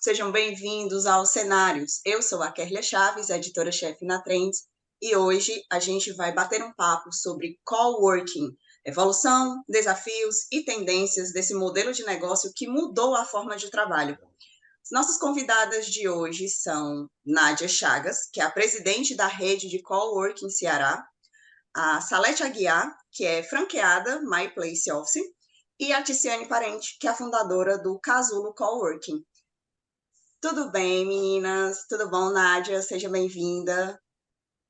sejam bem-vindos aos Cenários. Eu sou a Kerlia Chaves, editora-chefe na Trends, e hoje a gente vai bater um papo sobre coworking, evolução, desafios e tendências desse modelo de negócio que mudou a forma de trabalho. As nossas convidadas de hoje são Nádia Chagas, que é a presidente da rede de coworking Ceará, a Salete Aguiar, que é franqueada My Place Office, e a Ticiane Parente, que é a fundadora do Casulo Coworking. Tudo bem, meninas? Tudo bom, Nádia? Seja bem-vinda.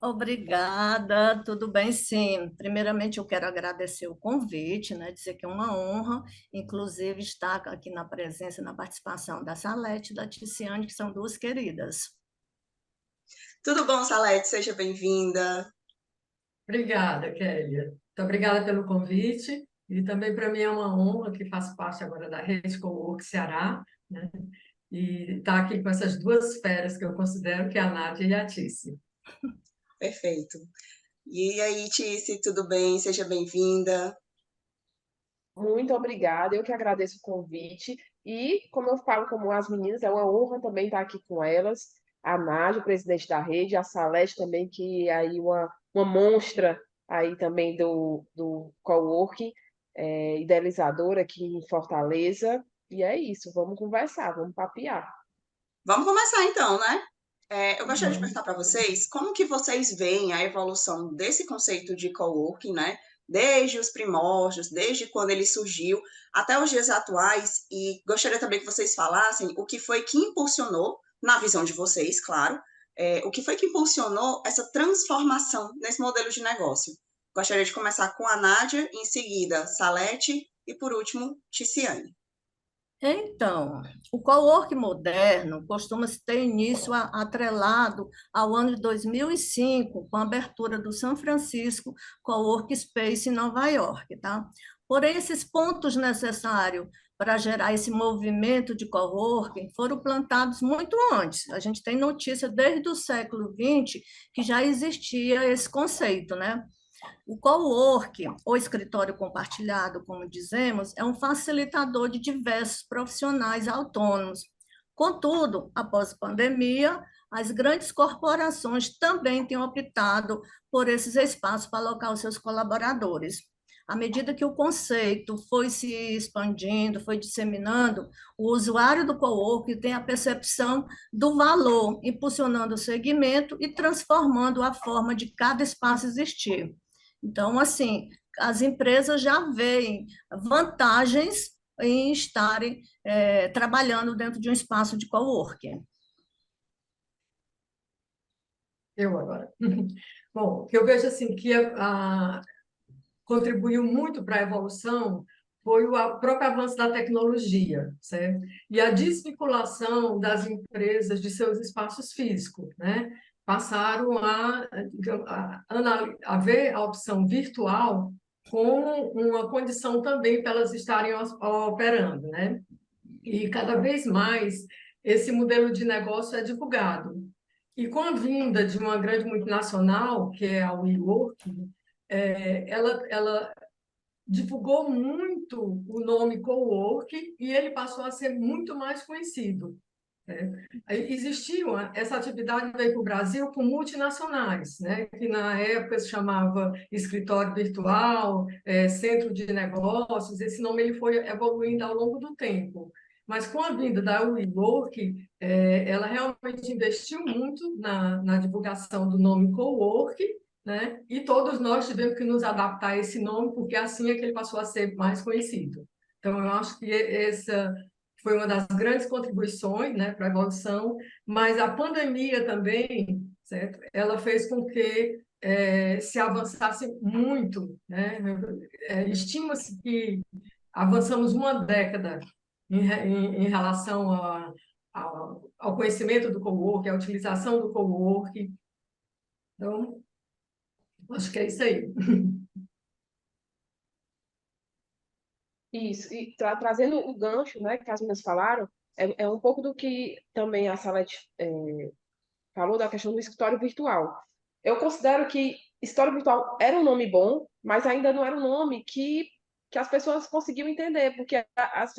Obrigada, tudo bem, sim. Primeiramente, eu quero agradecer o convite, né, dizer que é uma honra, inclusive, estar aqui na presença, na participação da Salete e da Ticiane, que são duas queridas. Tudo bom, Salete? Seja bem-vinda. Obrigada, Kélia. Muito obrigada pelo convite. E também para mim é uma honra que faço parte agora da Rede Cowork Ceará, né? E estar aqui com essas duas feras que eu considero, que é a Nádia e a Tice. Perfeito. E aí, Tice, tudo bem? Seja bem-vinda. Muito obrigada, eu que agradeço o convite. E, como eu falo como as meninas, é uma honra também estar aqui com elas. A Nádia, presidente da rede, a Salete também, que é aí uma monstra aí também do coworking, idealizadora aqui em Fortaleza. E é isso, vamos conversar, vamos papear. Vamos começar então, né? Eu gostaria de Uhum. perguntar para vocês como que vocês veem a evolução desse conceito de coworking, né? Desde os primórdios, desde quando ele surgiu até os dias atuais, e gostaria também que vocês falassem o que foi que impulsionou, na visão de vocês, claro, o que foi que impulsionou essa transformação nesse modelo de negócio. Gostaria de começar com a Nádia, em seguida Salete e, por último, Ticiane. Então, o coworking moderno costuma ter início atrelado ao ano de 2005, com a abertura do San Francisco Coworking Space em Nova York, tá? Porém, esses pontos necessários para gerar esse movimento de coworking foram plantados muito antes. A gente tem notícia desde o século XX que já existia esse conceito, né? O coworking, ou escritório compartilhado, como dizemos, é um facilitador de diversos profissionais autônomos. Contudo, após a pandemia, as grandes corporações também têm optado por esses espaços para alocar os seus colaboradores. À medida que o conceito foi se expandindo, foi disseminando, o usuário do coworking tem a percepção do valor, impulsionando o segmento e transformando a forma de cada espaço existir. Então, assim, as empresas já veem vantagens em estarem trabalhando dentro de um espaço de coworking. Eu agora. Bom, o que eu vejo assim que contribuiu muito para a evolução foi o próprio avanço da tecnologia, certo? E a desvinculação das empresas de seus espaços físicos, né? Passaram a ver a opção virtual como uma condição também para elas estarem operando, né? E cada vez mais esse modelo de negócio é divulgado. E com a vinda de uma grande multinacional, que é a WeWork, ela divulgou muito o nome cowork e ele passou a ser muito mais conhecido. Essa atividade veio para o Brasil com multinacionais, né? Que na época se chamava escritório virtual, centro de negócios. Esse nome ele foi evoluindo ao longo do tempo. Mas com a vinda da WeWork, ela realmente investiu muito na divulgação do nome cowork, né? E todos nós tivemos que nos adaptar a esse nome, porque assim é que ele passou a ser mais conhecido. Então, eu acho que essa foi uma das grandes contribuições, né, para a evolução, mas a pandemia também, certo? Ela fez com que se avançasse muito, né? Estima-se que avançamos uma década em relação ao conhecimento do coworking, à utilização do coworking. Então, acho que é isso aí. Isso, e trazendo o gancho, né, que as meninas falaram, é um pouco do que também a Salete falou da questão do escritório virtual. Eu considero que escritório virtual era um nome bom, mas ainda não era um nome que que as pessoas conseguiam entender, porque as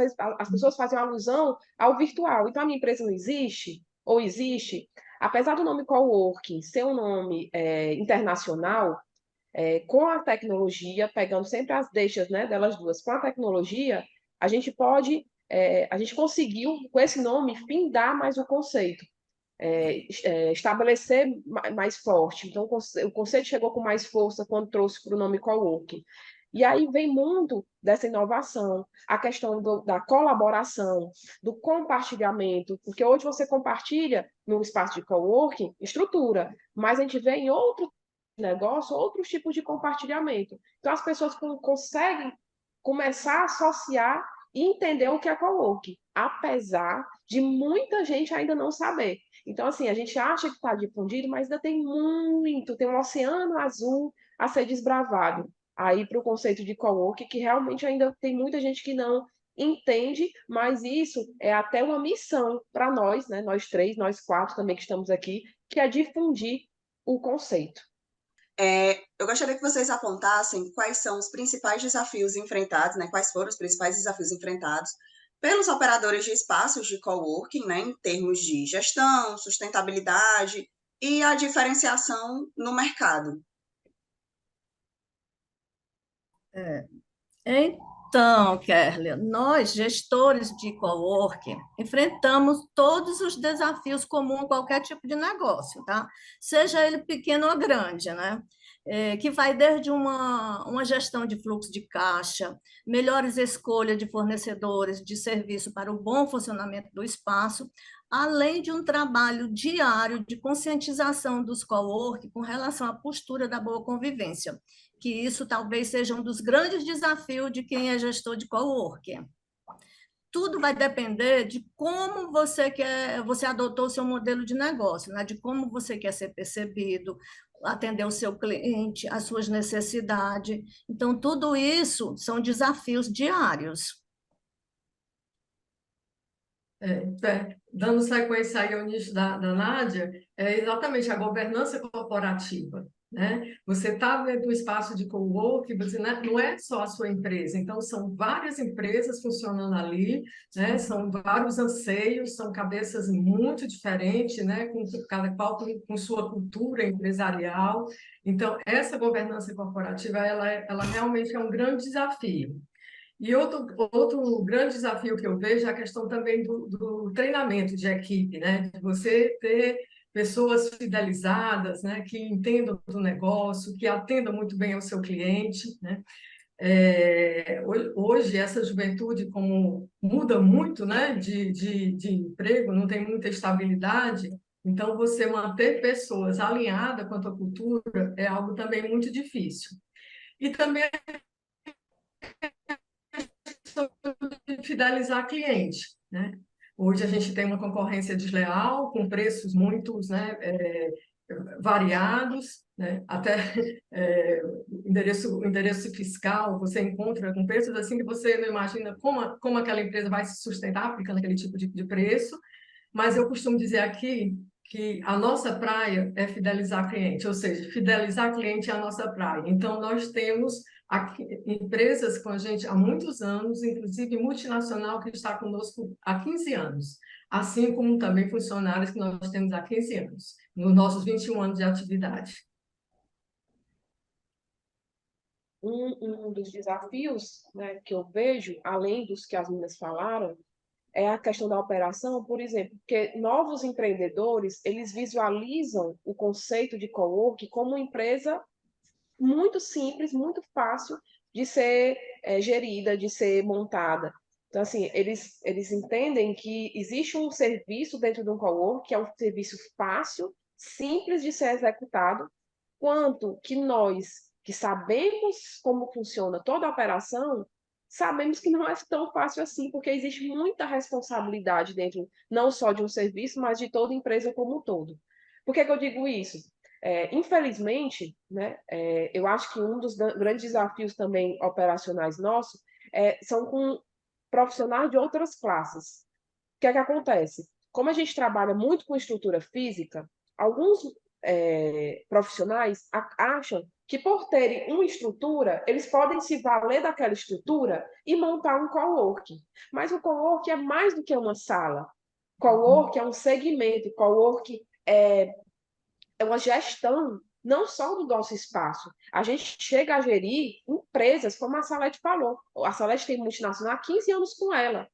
pessoas faziam alusão ao virtual. Então, a minha empresa não existe, ou existe, apesar do nome coworking ser um nome internacional, com a tecnologia, pegando sempre as deixas, né, delas duas, com a tecnologia, a gente pode, a gente conseguiu, com esse nome, findar mais o conceito, estabelecer mais forte. Então, o conceito chegou com mais força quando trouxe para o nome coworking. E aí vem muito dessa inovação, a questão da colaboração, do compartilhamento, porque hoje você compartilha no espaço de coworking estrutura, mas a gente vê em outro negócio outros tipos de compartilhamento. Então, as pessoas conseguem começar a associar e entender o que é coworking, apesar de muita gente ainda não saber. Então, assim, a gente acha que está difundido, mas ainda tem muito, tem um oceano azul a ser desbravado aí para o conceito de coworking, que realmente ainda tem muita gente que não entende, mas isso é até uma missão para nós, né? Nós três, nós quatro também que estamos aqui, que é difundir o conceito. Eu gostaria que vocês apontassem quais são os principais desafios enfrentados, né? Quais foram os principais desafios enfrentados pelos operadores de espaços de coworking, né? Em termos de gestão, sustentabilidade e a diferenciação no mercado. Então, Kerlia, nós, gestores de coworking, enfrentamos todos os desafios comuns a qualquer tipo de negócio, tá? Seja ele pequeno ou grande, né? Que vai desde uma gestão de fluxo de caixa, melhores escolhas de fornecedores de serviço para o bom funcionamento do espaço, além de um trabalho diário de conscientização dos coworking com relação à postura da boa convivência, que isso talvez seja um dos grandes desafios de quem é gestor de coworking. Tudo vai depender de como você adotou o seu modelo de negócio, né? De como você quer ser percebido, atender o seu cliente, as suas necessidades. Então, tudo isso são desafios diários. Dando sequência aí ao nicho da Nádia, é exatamente a governança corporativa. Né? Você está dentro do espaço de coworking, você não é só a sua empresa, então são várias empresas funcionando ali, né? São vários anseios, são cabeças muito diferentes, né? Cada qual com sua cultura empresarial. Então, essa governança corporativa, ela realmente é um grande desafio. E outro grande desafio que eu vejo é a questão também do treinamento de equipe, né? De você ter pessoas fidelizadas, né? Que entendam do negócio, que atendam muito bem ao seu cliente, né? Hoje, essa juventude, como muda muito, né? De emprego, não tem muita estabilidade, então você manter pessoas alinhadas quanto à cultura é algo também muito difícil. E também de fidelizar cliente, né? Hoje a gente tem uma concorrência desleal, com preços muito, né, variados, né? Até endereço fiscal você encontra com preços assim que você não imagina como aquela empresa vai se sustentar aplicando aquele tipo de preço, mas eu costumo dizer aqui que a nossa praia é fidelizar cliente, ou seja, fidelizar cliente é a nossa praia. Então, nós temos aqui, empresas com a gente há muitos anos, inclusive multinacional que está conosco há 15 anos, assim como também funcionários que nós temos há 15 anos, nos nossos 21 anos de atividade. Um dos desafios, né, que eu vejo, além dos que as meninas falaram, é a questão da operação, por exemplo, porque novos empreendedores, eles visualizam o conceito de coworking como uma empresa muito simples, muito fácil de ser gerida, de ser montada. Então, assim, eles entendem que existe um serviço dentro de um coworking, que é um serviço fácil, simples de ser executado, quanto que nós, que sabemos como funciona toda a operação, sabemos que não é tão fácil assim, porque existe muita responsabilidade dentro, não só de um serviço, mas de toda empresa como um todo. Por que eu digo isso? Infelizmente, né, eu acho que um dos grandes desafios também operacionais nossos são com profissionais de outras classes. O que é que acontece? Como a gente trabalha muito com estrutura física, alguns profissionais acham que, por terem uma estrutura, eles podem se valer daquela estrutura e montar um coworking. Mas o coworking é mais do que uma sala. Coworking é um segmento, coworking é uma gestão não só do nosso espaço. A gente chega a gerir empresas, como a Salete falou. A Salete tem multinacional há 15 anos com ela.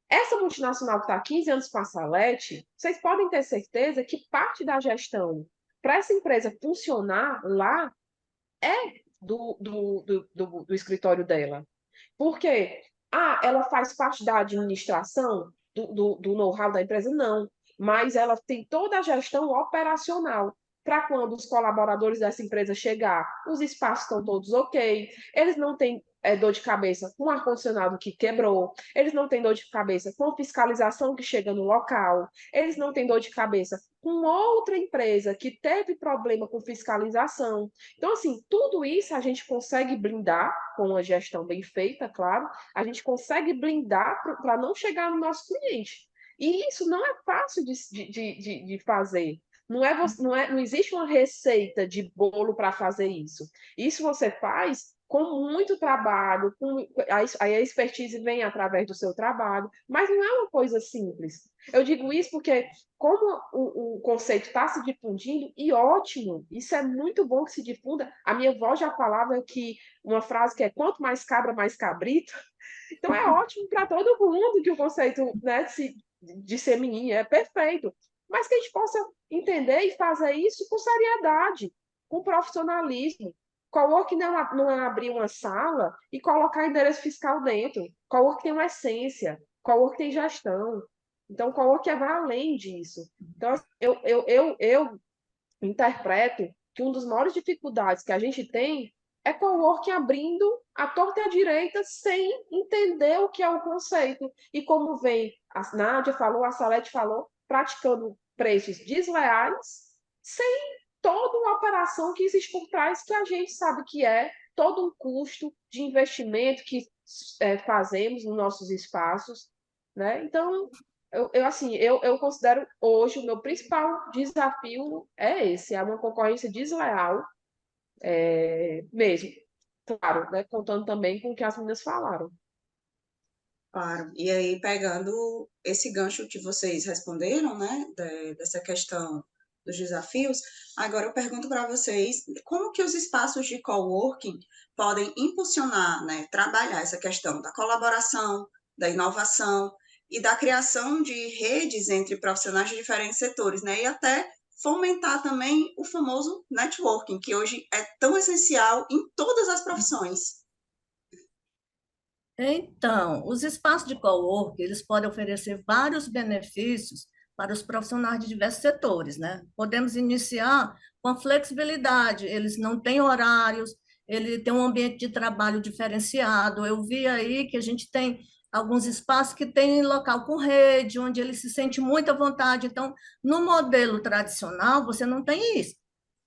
Essa multinacional que está há 15 anos com a Salete, vocês podem ter certeza que parte da gestão para essa empresa funcionar lá é do escritório dela. Por quê? Ela faz parte da administração, do know-how da empresa? Não. Mas ela tem toda a gestão operacional. Para quando os colaboradores dessa empresa chegar, os espaços estão todos ok, eles não têm dor de cabeça com o ar-condicionado que quebrou, eles não têm dor de cabeça com a fiscalização que chega no local, eles não têm dor de cabeça com outra empresa que teve problema com fiscalização. Então, assim, tudo isso a gente consegue blindar com uma gestão bem feita, claro, a gente consegue blindar para não chegar no nosso cliente. E isso não é fácil de fazer. Não existe uma receita de bolo para fazer isso. Isso você faz com muito trabalho, aí a expertise vem através do seu trabalho, mas não é uma coisa simples. Eu digo isso porque, como o conceito está se difundindo, e ótimo, isso é muito bom que se difunda. A minha avó já falava que uma frase que é quanto mais cabra, mais cabrito. Então é ótimo para todo mundo que o conceito, né, se dissemine, é perfeito. Mas que a gente possa entender e fazer isso com seriedade, com profissionalismo. Coworking não é abrir uma sala e colocar endereço fiscal dentro. Coworking tem uma essência, coworking tem gestão. Então, coworking vai além disso. Então, eu interpreto que uma das maiores dificuldades que a gente tem é coworking abrindo a torta e a direita sem entender o que é o conceito. E como vem, a Nádia falou, a Salete falou, praticando preços desleais, sem toda uma operação que existe por trás, que a gente sabe que é todo um custo de investimento que fazemos nos nossos espaços, né? Então, eu considero hoje o meu principal desafio é esse, é uma concorrência desleal mesmo. Claro, né? Contando também com o que as meninas falaram. Claro. E aí, pegando esse gancho que vocês responderam, né, dessa questão dos desafios, agora eu pergunto para vocês como que os espaços de coworking podem impulsionar, né, trabalhar essa questão da colaboração, da inovação e da criação de redes entre profissionais de diferentes setores, né, e até fomentar também o famoso networking, que hoje é tão essencial em todas as profissões. Então, os espaços de coworking, eles podem oferecer vários benefícios para os profissionais de diversos setores, né? Podemos iniciar com a flexibilidade, eles não têm horários, ele tem um ambiente de trabalho diferenciado. Eu vi aí que a gente tem alguns espaços que têm local com rede, onde ele se sente muito à vontade. Então, no modelo tradicional, você não tem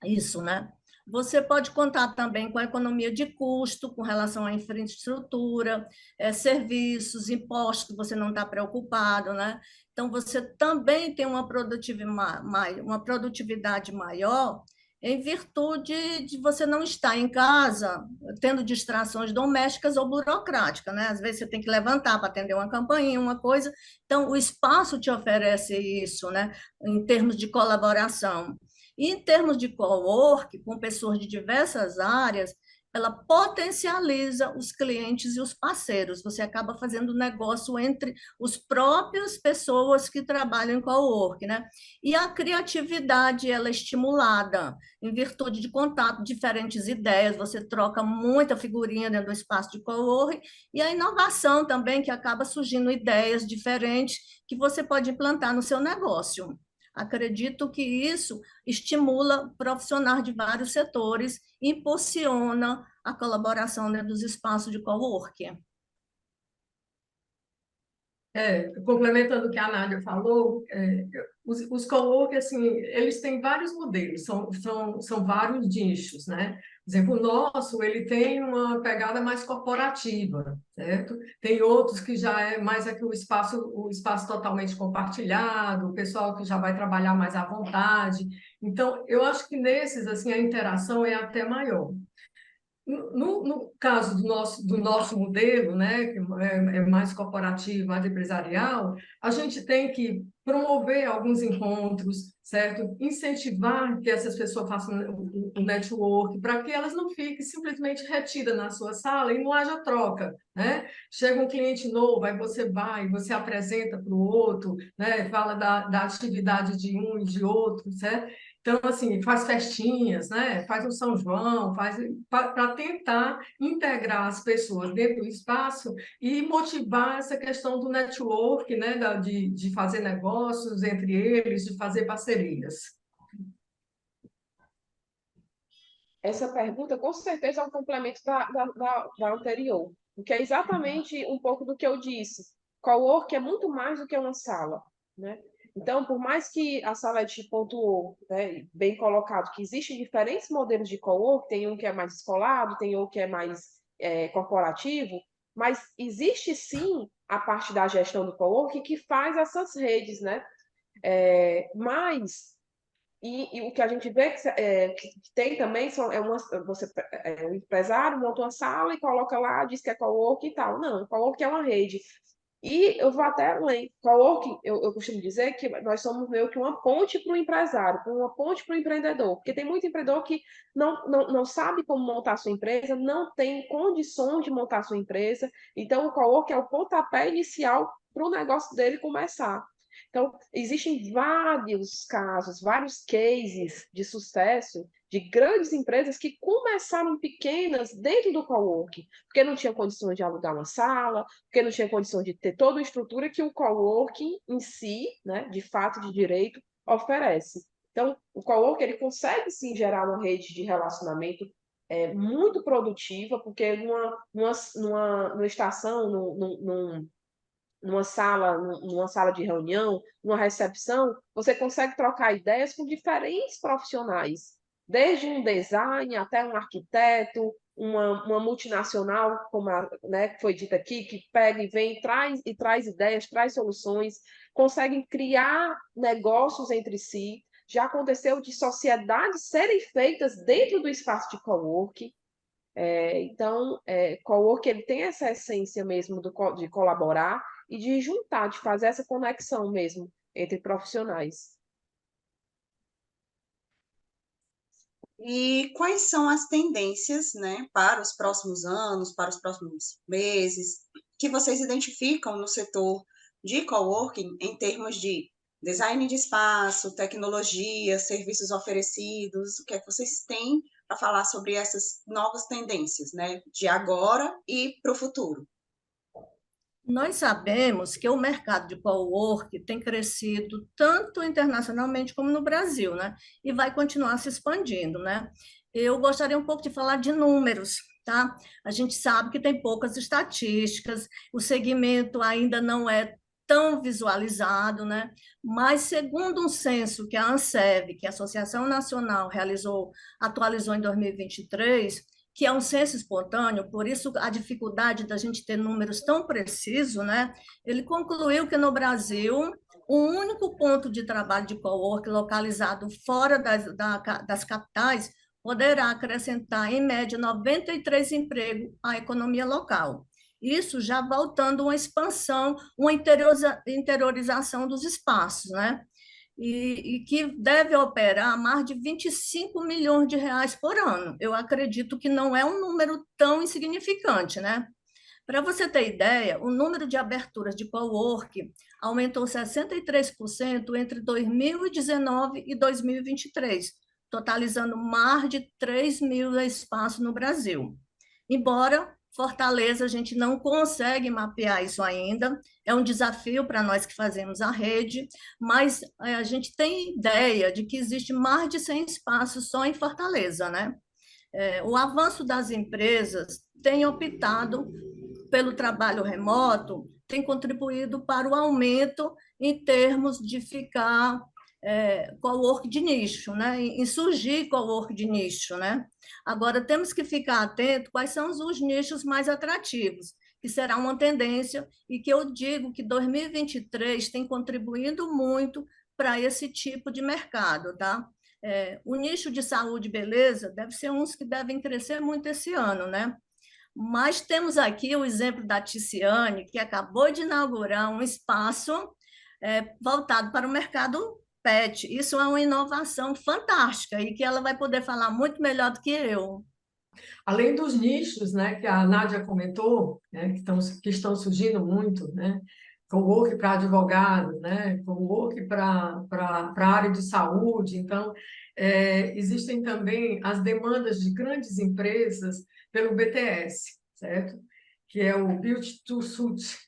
isso, né? Você pode contar também com a economia de custo com relação à infraestrutura, serviços, impostos, que você não está preocupado, né? Então, você também tem uma produtividade maior em virtude de você não estar em casa tendo distrações domésticas ou burocráticas, né? Às vezes você tem que levantar para atender uma campainha, uma coisa. Então, o espaço te oferece isso, né? Em termos de colaboração. E em termos de co-work, com pessoas de diversas áreas, ela potencializa os clientes e os parceiros. Você acaba fazendo negócio entre os próprias pessoas que trabalham em co-work, né? E a criatividade, ela é estimulada em virtude de contato, diferentes ideias, você troca muita figurinha dentro do espaço de co-work, e a inovação também, que acaba surgindo ideias diferentes que você pode implantar no seu negócio. Acredito que isso estimula profissionais de vários setores, impulsiona a colaboração dentro dos espaços de coworking. Complementando o que a Nádia falou, os coworking, assim, eles têm vários modelos, são vários nichos, né? Por exemplo, o nosso, ele tem uma pegada mais corporativa, certo? Tem outros que já é mais aqui o espaço totalmente compartilhado, o pessoal que já vai trabalhar mais à vontade. Então, eu acho que nesses, assim, a interação é até maior. No caso do nosso modelo, né, que é mais corporativo, mais empresarial, a gente tem que promover alguns encontros, certo? Incentivar que essas pessoas façam o network, para que elas não fiquem simplesmente retidas na sua sala e não haja troca, né? Chega um cliente novo, aí você vai, você apresenta para o outro, né? Fala da atividade de um e de outro, certo? Então, assim, faz festinhas, né? Faz um São João, faz para tentar integrar as pessoas dentro do espaço e motivar essa questão do network, né? De fazer negócios entre eles, de fazer parcerias. Essa pergunta, com certeza, é um complemento da anterior, porque é exatamente um pouco do que eu disse. Cowork é muito mais do que uma sala, né? Então, por mais que a sala te pontuou, né, bem colocado, que existem diferentes modelos de cowork, tem um que é mais descolado, tem outro que é mais corporativo, mas existe sim a parte da gestão do cowork que faz essas redes, né? Mas o que a gente vê que tem também o empresário monta uma sala e coloca lá, diz que é coworking e tal. Não, coworking é uma rede. E eu vou até além. Coworking, eu costumo dizer que nós somos meio que uma ponte para o empresário, uma ponte para o empreendedor. Porque tem muito empreendedor que não sabe como montar sua empresa, não tem condições de montar sua empresa. Então, o coworking é o pontapé inicial para o negócio dele começar. Então, existem vários casos, vários cases de sucesso de grandes empresas que começaram pequenas dentro do coworking, porque não tinha condições de alugar uma sala, porque não tinha condições de ter toda a estrutura que o coworking em si, né, de fato, de direito, oferece. Então, o coworking ele consegue sim gerar uma rede de relacionamento muito produtiva, porque numa estação, numa sala de reunião, numa recepção, você consegue trocar ideias com diferentes profissionais, desde um design até um arquiteto, uma multinacional, como né, foi dito aqui, que pega e vem e traz ideias, traz soluções, conseguem criar negócios entre si. Já aconteceu de sociedades serem feitas dentro do espaço de coworking. Então, coworking ele tem essa essência mesmo de colaborar e de juntar, de fazer essa conexão mesmo entre profissionais. E quais são as tendências, né, para os próximos anos, para os próximos meses, que vocês identificam no setor de coworking em termos de design de espaço, tecnologia, serviços oferecidos? O que é que vocês têm para falar sobre essas novas tendências, né, de agora e para o futuro? Nós sabemos que o mercado de cowork tem crescido tanto internacionalmente como no Brasil, né? E vai continuar se expandindo, né? Eu gostaria um pouco de falar de números, tá? A gente sabe que tem poucas estatísticas, o segmento ainda não é tão visualizado, né? Mas segundo um censo que a ANSEV, que é a Associação Nacional realizou, atualizou em 2023, que é um censo espontâneo, por isso a dificuldade da gente ter números tão precisos, né? Ele concluiu que no Brasil, o único ponto de trabalho de cowork localizado fora das capitais poderá acrescentar, em média, 93 empregos à economia local. Isso já voltando uma expansão, uma interiorização dos espaços, né? E que deve operar mais de 25 milhões de reais por ano. Eu acredito que não é um número tão insignificante, né? Para você ter ideia, o número de aberturas de cowork aumentou 63% entre 2019 e 2023, totalizando mais de 3 mil espaços no Brasil. Embora Fortaleza, a gente não consegue mapear isso ainda, é um desafio para nós que fazemos a rede, mas a gente tem ideia de que existe mais de 100 espaços só em Fortaleza, né? O avanço das empresas tem optado pelo trabalho remoto, tem contribuído para o aumento em termos de ficar cowork de nicho, né? Em surgir cowork de nicho, né? Agora, temos que ficar atento quais são os nichos mais atrativos, que será uma tendência e que eu digo que 2023 tem contribuído muito para esse tipo de mercado, tá? O nicho de saúde e beleza deve ser uns que devem crescer muito esse ano, né? Mas temos aqui o exemplo da Ticiane, que acabou de inaugurar um espaço voltado para o mercado pet. Isso é uma inovação fantástica e que ela vai poder falar muito melhor do que eu. Além dos nichos, né, que a Nádia comentou, né, que estão surgindo muito, né, cowork para advogado, né, cowork para a área de saúde. Então, existem também as demandas de grandes empresas pelo BTS, certo? Que é o Build to Suit,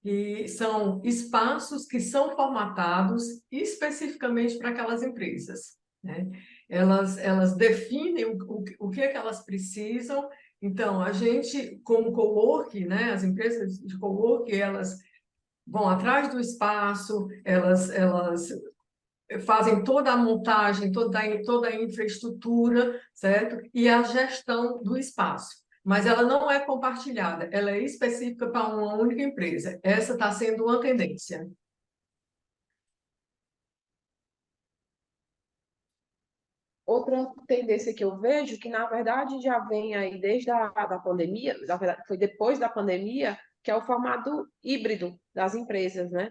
que são espaços que são formatados especificamente para aquelas empresas, né? Elas definem o que é que elas precisam. Então, a gente, como cowork, né, as empresas de cowork, elas vão atrás do espaço, elas fazem toda a montagem, toda a infraestrutura, certo? E a gestão do espaço. Mas ela não é compartilhada, ela é específica para uma única empresa. Essa está sendo uma tendência. Outra tendência que eu vejo, que na verdade já vem aí desde da pandemia, na verdade foi depois da pandemia, que é o formato híbrido das empresas, né?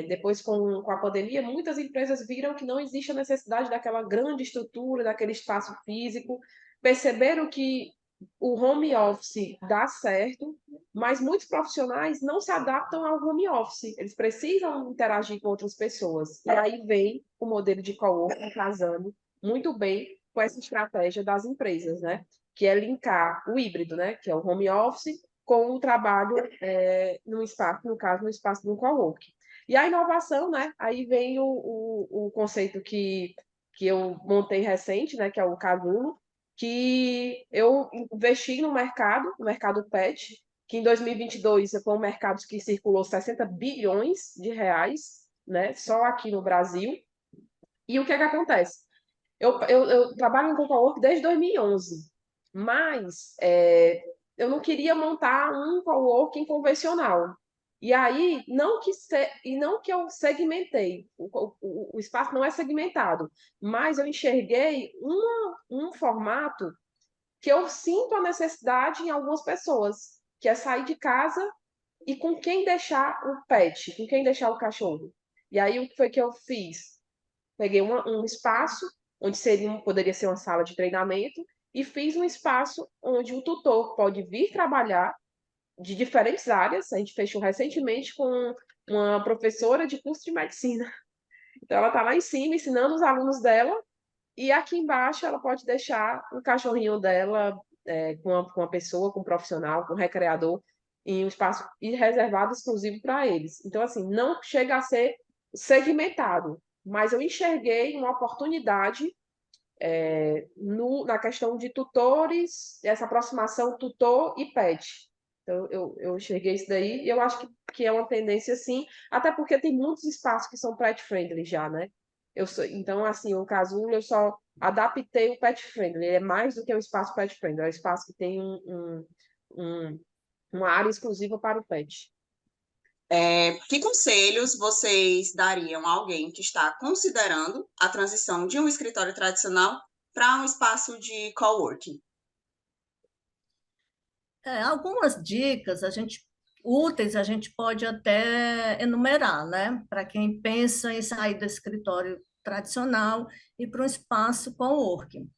Depois, com a pandemia, muitas empresas viram que não existe a necessidade daquela grande estrutura, daquele espaço físico, perceberam que o home office dá certo, mas muitos profissionais não se adaptam ao home office, eles precisam interagir com outras pessoas. E aí vem o modelo de coworking casando muito bem com essa estratégia das empresas, né? Que é linkar o híbrido, né? Que é o home office com o trabalho no espaço, no caso, no espaço do coworking. E a inovação, né? Aí vem o conceito que eu montei recente, né? Que é o Casulo, que eu investi no mercado pet, que em 2022 foi um mercado que circulou 60 bilhões de reais, né? Só aqui no Brasil. E o que é que acontece? Eu trabalho em cowork desde 2011, mas eu não queria montar um coworking convencional. E aí, não que eu segmentei, o espaço não é segmentado, mas eu enxerguei um formato que eu sinto a necessidade em algumas pessoas, que é sair de casa e com quem deixar o pet, com quem deixar o cachorro. E aí, o que foi que eu fiz? Peguei um espaço onde poderia ser uma sala de treinamento e fiz um espaço onde o tutor pode vir trabalhar de diferentes áreas. A gente fechou recentemente com uma professora de curso de medicina. Então, ela está lá em cima ensinando os alunos dela e aqui embaixo ela pode deixar o cachorrinho dela com uma pessoa, com um profissional, com um recreador, em um espaço reservado exclusivo para eles. Então, assim, não chega a ser segmentado, mas eu enxerguei uma oportunidade na questão de tutores, essa aproximação tutor e pet. Então, eu enxerguei isso daí e eu acho que é uma tendência, sim, até porque tem muitos espaços que são pet-friendly já, né? Então, assim, o Casulo eu só adaptei o pet-friendly, ele é mais do que um espaço pet-friendly, é um espaço que tem um, uma área exclusiva para o pet. Que conselhos vocês dariam a alguém que está considerando a transição de um escritório tradicional para um espaço de coworking? Algumas dicas úteis a gente pode até enumerar, né? Para quem pensa em sair do escritório tradicional e para um espaço coworking.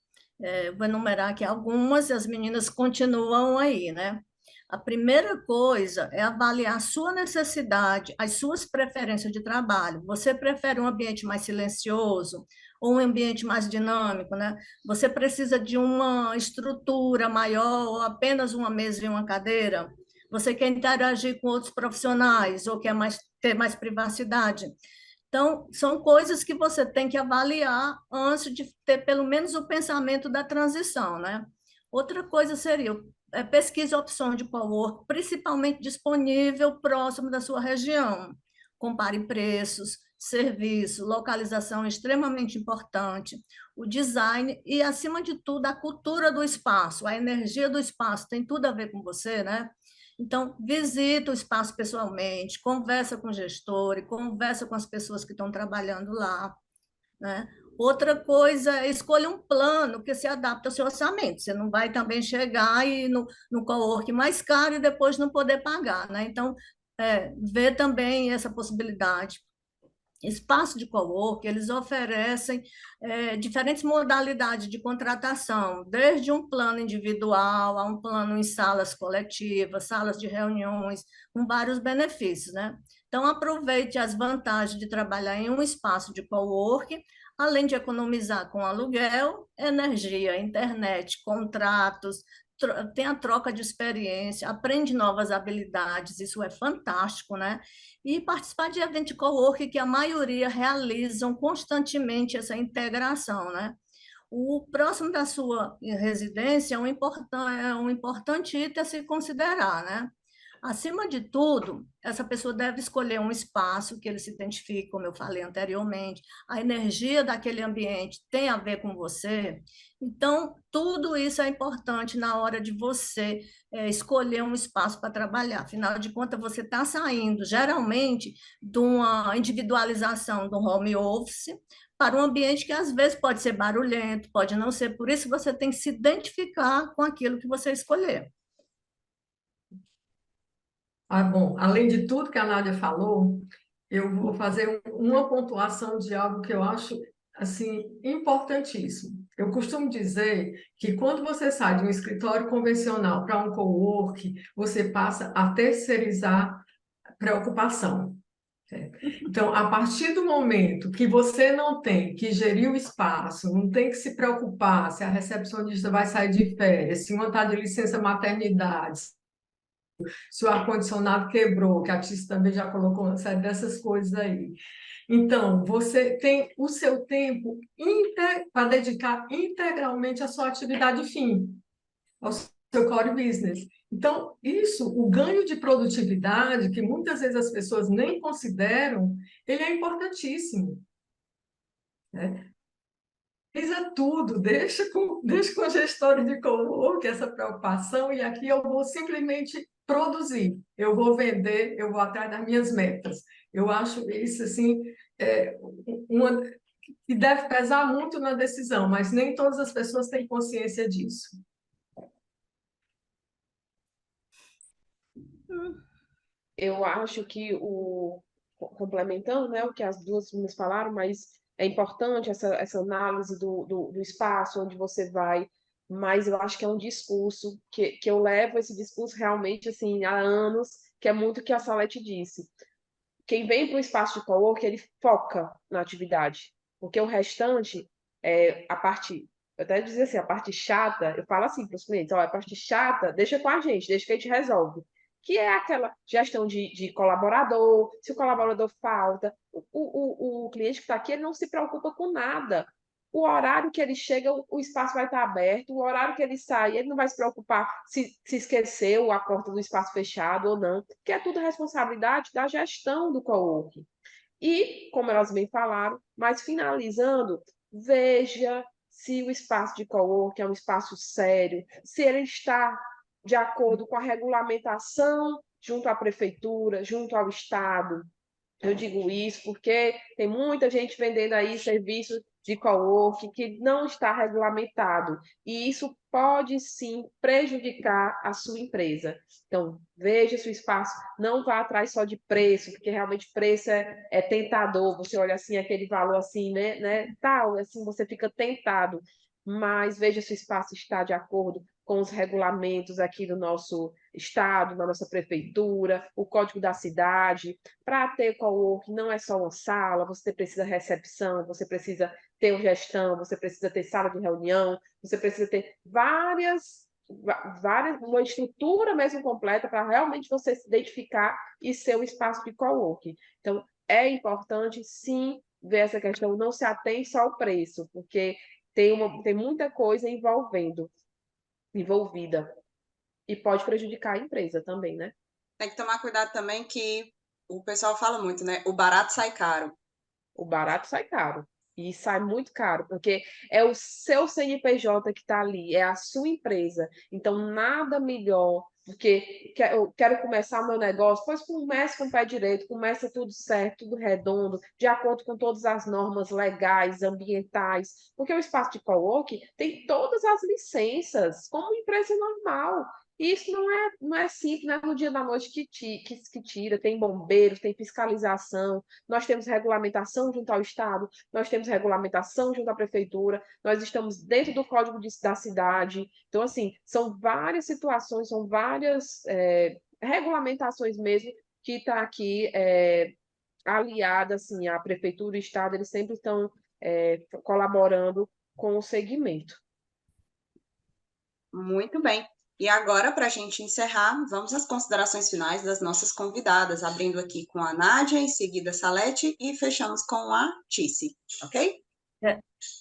Vou enumerar aqui algumas e as meninas continuam aí, né? A primeira coisa é avaliar a sua necessidade, as suas preferências de trabalho. Você prefere um ambiente mais silencioso ou um ambiente mais dinâmico, né? Você precisa de uma estrutura maior ou apenas uma mesa e uma cadeira? Você quer interagir com outros profissionais ou quer ter mais privacidade? Então, são coisas que você tem que avaliar antes de ter pelo menos o pensamento da transição, né? Outra coisa seria pesquise opções de cowork, principalmente disponível próximo da sua região. Compare preços, serviço, localização é extremamente importante, o design e, acima de tudo, a cultura do espaço, a energia do espaço tem tudo a ver com você, né? Então, visita o espaço pessoalmente, conversa com o gestor, e conversa com as pessoas que estão trabalhando lá, né? Outra coisa é escolha um plano que se adapte ao seu orçamento. Você não vai também chegar e no coworking mais caro e depois não poder pagar, né? Então, ver também essa possibilidade. Espaço de coworking, eles oferecem diferentes modalidades de contratação, desde um plano individual a um plano em salas coletivas, salas de reuniões, com vários benefícios, né? Então, aproveite as vantagens de trabalhar em um espaço de coworking, além de economizar com aluguel, energia, internet, contratos, tem a troca de experiência, aprende novas habilidades, isso é fantástico, né? E participar de eventos de coworking que a maioria realizam constantemente essa integração, né? O próximo da sua residência é um importante item a se considerar, né? Acima de tudo, essa pessoa deve escolher um espaço que ele se identifique, como eu falei anteriormente, a energia daquele ambiente tem a ver com você. Então, tudo isso é importante na hora de você escolher um espaço para trabalhar. Afinal de contas, você está saindo, geralmente, de uma individualização do home office para um ambiente que às vezes pode ser barulhento, pode não ser. Por isso, você tem que se identificar com aquilo que você escolher. Ah, bom, além de tudo que a Nádia falou, eu vou fazer uma pontuação de algo que eu acho assim importantíssimo. Eu costumo dizer que quando você sai de um escritório convencional para um coworking, você passa a terceirizar preocupação. Então, a partir do momento que você não tem que gerir o espaço, não tem que se preocupar se a recepcionista vai sair de férias, se uma está de licença maternidade, se o ar-condicionado quebrou, que a Tícia também já colocou uma série dessas coisas aí. Então, você tem o seu tempo para dedicar integralmente à sua atividade fim, ao seu core business. Então, isso, o ganho de produtividade, que muitas vezes as pessoas nem consideram, ele é importantíssimo, né? Fiza tudo, deixa com a gestora de coworking essa preocupação, e aqui eu vou simplesmente produzir, eu vou vender, eu vou atrás das minhas metas. Eu acho isso assim, uma que deve pesar muito na decisão, mas nem todas as pessoas têm consciência disso. Eu acho que complementando, né, o que as duas meninas falaram, mas é importante essa análise do espaço onde você vai, mas eu acho que é um discurso que eu levo esse discurso realmente assim há anos, que é muito o que a Salete disse. Quem vem para o espaço de coworking, ele foca na atividade, porque o restante, a parte, eu até dizer assim, a parte chata, eu falo assim para os clientes, ó, a parte chata, deixa com a gente resolve, que é aquela gestão de colaborador, se o colaborador falta, o cliente que está aqui, ele não se preocupa com nada. O horário que ele chega, o espaço vai estar aberto, o horário que ele sai, ele não vai se preocupar se esqueceu a porta do espaço fechado ou não, que é tudo responsabilidade da gestão do coworking. E, como elas bem falaram, mas finalizando, veja se o espaço de coworking é um espaço sério, se ele está de acordo com a regulamentação junto à prefeitura, junto ao Estado. Eu digo isso porque tem muita gente vendendo aí serviços de coworking que não está regulamentado, e isso pode sim prejudicar a sua empresa. Então, veja se o espaço, não vá atrás só de preço, porque realmente preço é tentador, você olha assim, aquele valor assim, né, tal, assim, você fica tentado, mas veja se o espaço está de acordo com os regulamentos aqui do nosso estado, da nossa prefeitura, o código da cidade. Para ter coworking não é só uma sala, você precisa recepção, você precisa ter gestão, você precisa ter sala de reunião, você precisa ter uma estrutura mesmo completa para realmente você se identificar e ser o espaço de coworking. Então, é importante, sim, ver essa questão, não se atém só ao preço, porque tem muita coisa envolvida, e pode prejudicar a empresa também, né? Tem que tomar cuidado também que o pessoal fala muito, né? O barato sai caro. o barato sai caro. E sai muito caro, porque é o seu CNPJ que está ali, é a sua empresa. Então, nada melhor, porque eu quero começar o meu negócio, pois comece com o pé direito, comece tudo certo, tudo redondo, de acordo com todas as normas legais, ambientais, porque o espaço de coworking tem todas as licenças, como empresa normal. E isso não é simples, não é no dia da noite que tira, tem bombeiros, tem fiscalização, nós temos regulamentação junto ao Estado, nós temos regulamentação junto à prefeitura, nós estamos dentro do código da cidade. Então, assim, são várias situações, são várias regulamentações mesmo que está aqui aliada, assim, à prefeitura e Estado, eles sempre estão colaborando com o segmento. Muito bem. E agora, para a gente encerrar, vamos às considerações finais das nossas convidadas, abrindo aqui com a Nádia, em seguida a Salete, e fechamos com a Tice, ok?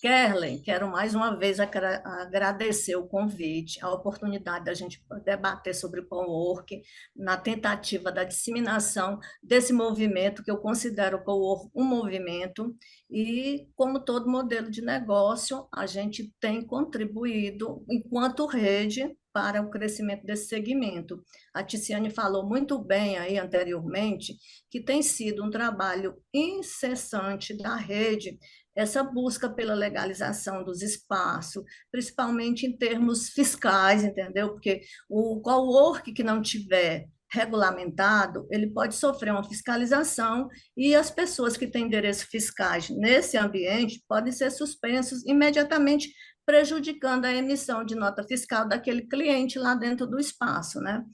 Kerlen, quero mais uma vez agradecer o convite, a oportunidade da gente debater sobre o coworking, na tentativa da disseminação desse movimento, que eu considero o coworking um movimento, e como todo modelo de negócio, a gente tem contribuído, enquanto rede, para o crescimento desse segmento. A Ticiane falou muito bem aí anteriormente, que tem sido um trabalho incessante da rede, essa busca pela legalização dos espaços, principalmente em termos fiscais, entendeu? Porque o coworking que não tiver regulamentado, ele pode sofrer uma fiscalização e as pessoas que têm endereços fiscais nesse ambiente podem ser suspensos imediatamente, prejudicando a emissão de nota fiscal daquele cliente lá dentro do espaço, né?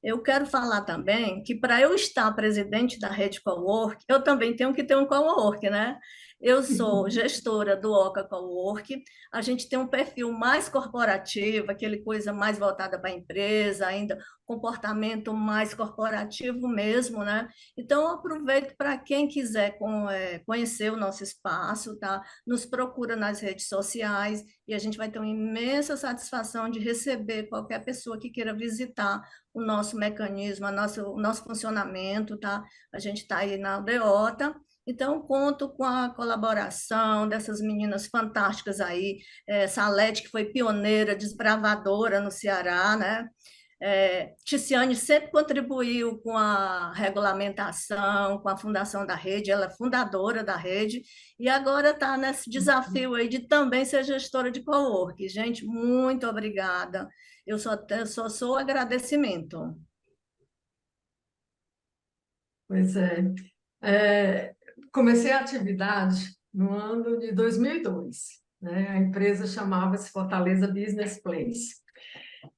Eu quero falar também que para eu estar presidente da rede Cowork, eu também tenho que ter um cowork, né? Eu sou gestora do Oca Cowork, a gente tem um perfil mais corporativo, aquele coisa mais voltada para a empresa, ainda comportamento mais corporativo mesmo, né? Então, eu aproveito para quem quiser conhecer o nosso espaço, tá? Nos procura nas redes sociais e a gente vai ter uma imensa satisfação de receber qualquer pessoa que queira visitar o nosso mecanismo, o nosso funcionamento, tá? A gente está aí na aldeota, então conto com a colaboração dessas meninas fantásticas aí, Salete, que foi pioneira, desbravadora no Ceará, né? Ticiane sempre contribuiu com a regulamentação, com a fundação da rede, ela é fundadora da rede, e agora está nesse desafio aí de também ser gestora de coworking. Gente, muito obrigada. Eu só sou agradecimento. Pois comecei a atividade no ano de 2002, né? A empresa chamava-se Fortaleza Business Place.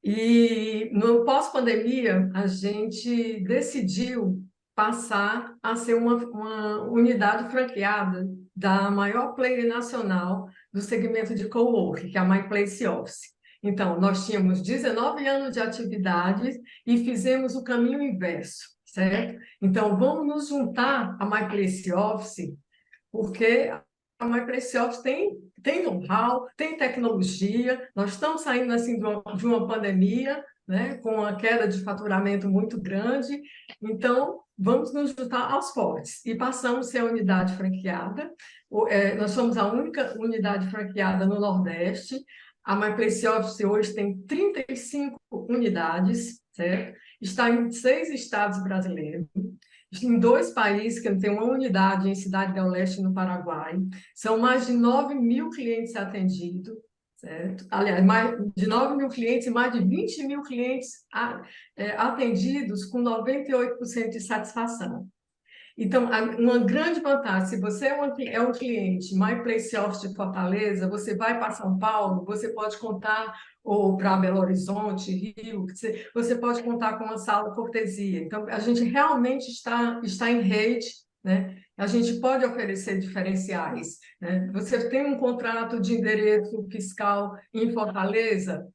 E no pós-pandemia, a gente decidiu passar a ser uma unidade franqueada da maior player nacional do segmento de coworking, que é a MyPlace Office. Então, nós tínhamos 19 anos de atividade e fizemos o caminho inverso, certo? Então, vamos nos juntar à MyPlace Office, porque a MyPlace Office tem know-how, tem tecnologia, nós estamos saindo assim de uma pandemia, né, com uma queda de faturamento muito grande, então vamos nos juntar aos fortes e passamos a ser a unidade franqueada. Nós somos a única unidade franqueada no Nordeste. A MyPlace Office hoje tem 35 unidades, certo? Está em 6 estados brasileiros, em 2 países, que tem uma unidade em Cidade del Leste, no Paraguai. São mais de 9 mil clientes atendidos, certo? Aliás, mais de 9 mil clientes e mais de 20 mil clientes atendidos com 98% de satisfação. Então, uma grande vantagem, se você é um cliente MyPlace Office de Fortaleza, você vai para São Paulo, você pode contar, ou para Belo Horizonte, Rio, você pode contar com uma sala cortesia. Então, a gente realmente está em rede, né? A gente pode oferecer diferenciais, né? Você tem um contrato de endereço fiscal em Fortaleza,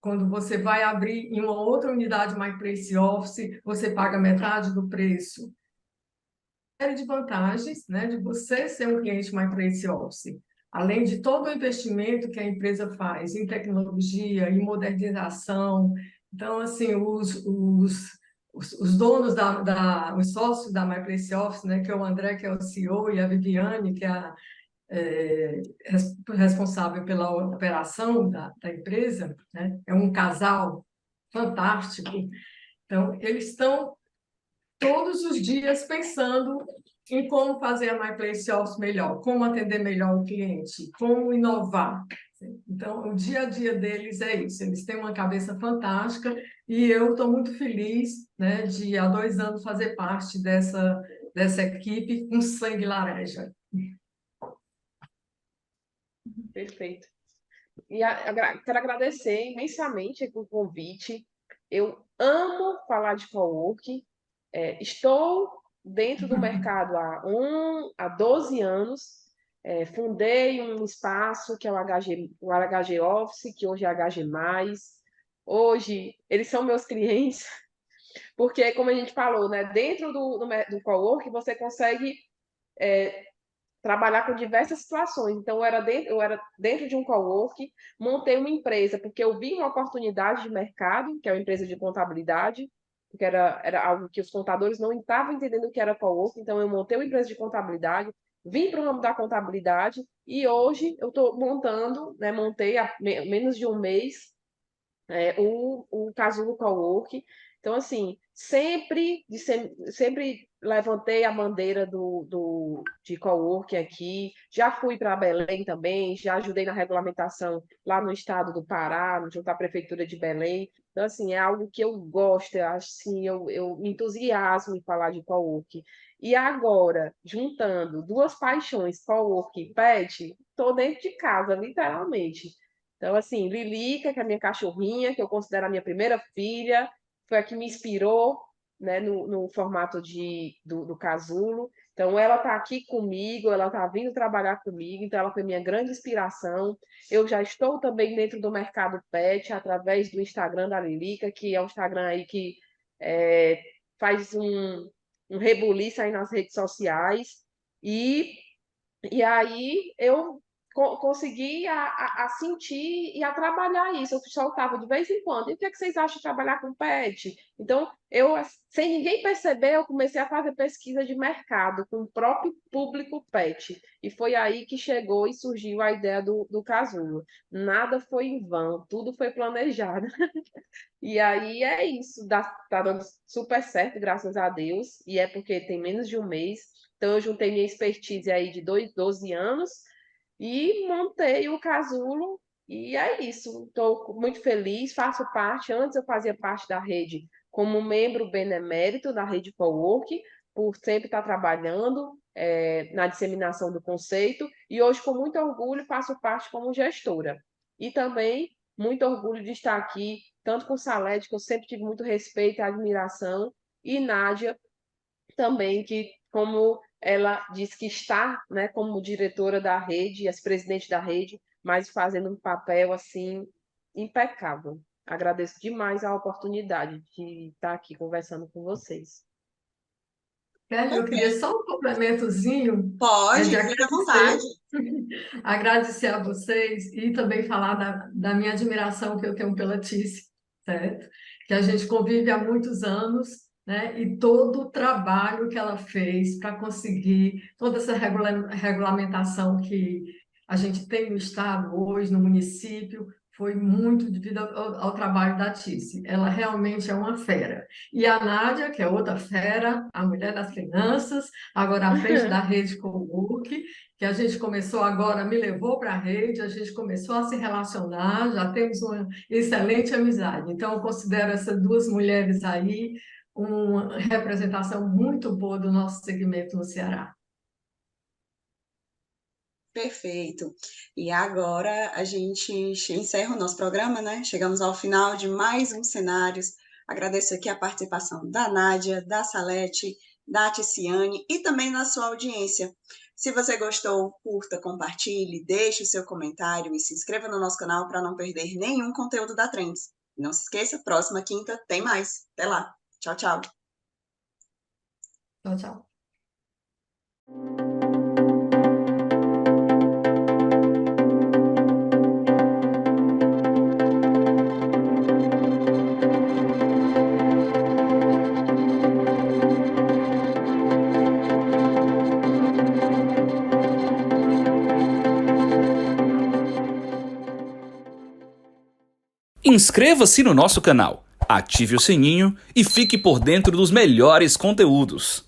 quando você vai abrir em uma outra unidade MyPlace Office, você paga metade do preço. Série de vantagens, né, de você ser um cliente MyPlace Office, além de todo o investimento que a empresa faz em tecnologia, em modernização. Então, assim, os donos os sócios da MyPlace Office, né, que é o André, que é o CEO, e a Viviane, que é a responsável pela operação da empresa, né? É um casal fantástico. Então, eles estão todos os dias pensando em como fazer a MyPlace Office melhor, como atender melhor o cliente, como inovar. Então, o dia a dia deles é isso. Eles têm uma cabeça fantástica e eu estou muito feliz, né, de há 2 anos fazer parte dessa equipe com sangue laranja. Perfeito. E quero agradecer imensamente o convite. Eu amo falar de coworking. Estou dentro do mercado há 12 anos. Fundei um espaço que é o HG Office, que hoje é HG+. Hoje, eles são meus clientes, porque, como a gente falou, né, dentro do coworking, você consegue trabalhar com diversas situações. Então, eu era dentro de um coworking, montei uma empresa, porque eu vi uma oportunidade de mercado, que é uma empresa de contabilidade, porque era algo que os contadores não estavam entendendo o que era coworking, então eu montei uma empresa de contabilidade, vim para o ramo da contabilidade, e hoje eu estou montando, né, montei há menos de um mês, o Casulo Cowork. Então, assim, sempre levantei a bandeira de coworking aqui, já fui para Belém também, já ajudei na regulamentação lá no estado do Pará, junto à prefeitura de Belém. Então, assim, é algo que eu gosto, assim, eu me entusiasmo em falar de coworking. E agora, juntando duas paixões, coworking e pet, estou dentro de casa, literalmente. Então, assim, Lilica, que é a minha cachorrinha, que eu considero a minha primeira filha, foi a que me inspirou, né, no formato do casulo. Então, ela está aqui comigo, ela está vindo trabalhar comigo, então ela foi minha grande inspiração. Eu já estou também dentro do mercado pet, através do Instagram da Lilica, que é um Instagram aí que faz um rebuliço aí nas redes sociais. E aí eu consegui a sentir e a trabalhar isso. Eu soltava de vez em quando. E o que é que vocês acham de trabalhar com pet? Então, sem ninguém perceber, eu comecei a fazer pesquisa de mercado com o próprio público pet. E foi aí que chegou e surgiu a ideia do Casulo. Nada foi em vão, tudo foi planejado. E aí é isso, tá dando super certo, graças a Deus. E é porque tem menos de um mês. Então, eu juntei minha expertise aí de 12 anos e montei o Casulo. E é isso. Estou muito feliz, faço parte. Antes, eu fazia parte da rede como membro benemérito da rede Cowork, por sempre estar trabalhando na disseminação do conceito. E hoje, com muito orgulho, faço parte como gestora. E também muito orgulho de estar aqui, tanto com Salete, que eu sempre tive muito respeito e admiração, e Nádia também, que como ela diz que está, né, como diretora da rede, ex-presidente da rede, mas fazendo um papel assim impecável. Agradeço demais a oportunidade de estar aqui conversando com vocês. Kelly, eu queria só um complementozinho, Pode, de fique à vontade. agradecer a vocês e também falar da minha admiração que eu tenho pela Tice, certo? Que a gente convive há muitos anos, né? E todo o trabalho que ela fez para conseguir toda essa regulamentação que a gente tem no estado hoje, no município, foi muito devido ao trabalho da Tice. Ela realmente é uma fera. E a Nádia, que é outra fera, a mulher das finanças, agora à frente da rede Cowork, que a gente começou agora, me levou para a rede, a gente começou a se relacionar, já temos uma excelente amizade. Então, eu considero essas duas mulheres aí uma representação muito boa do nosso segmento no Ceará. Perfeito. E agora a gente encerra o nosso programa, né? Chegamos ao final de mais um Cenários. Agradeço aqui a participação da Nádia, da Salete, da Ticiane e também da sua audiência. Se você gostou, curta, compartilhe, deixe o seu comentário e se inscreva no nosso canal para não perder nenhum conteúdo da Trends. Não se esqueça, próxima quinta tem mais. Até lá. Tchau, tchau. Tchau, tchau. Inscreva-se no nosso canal, ative o sininho e fique por dentro dos melhores conteúdos.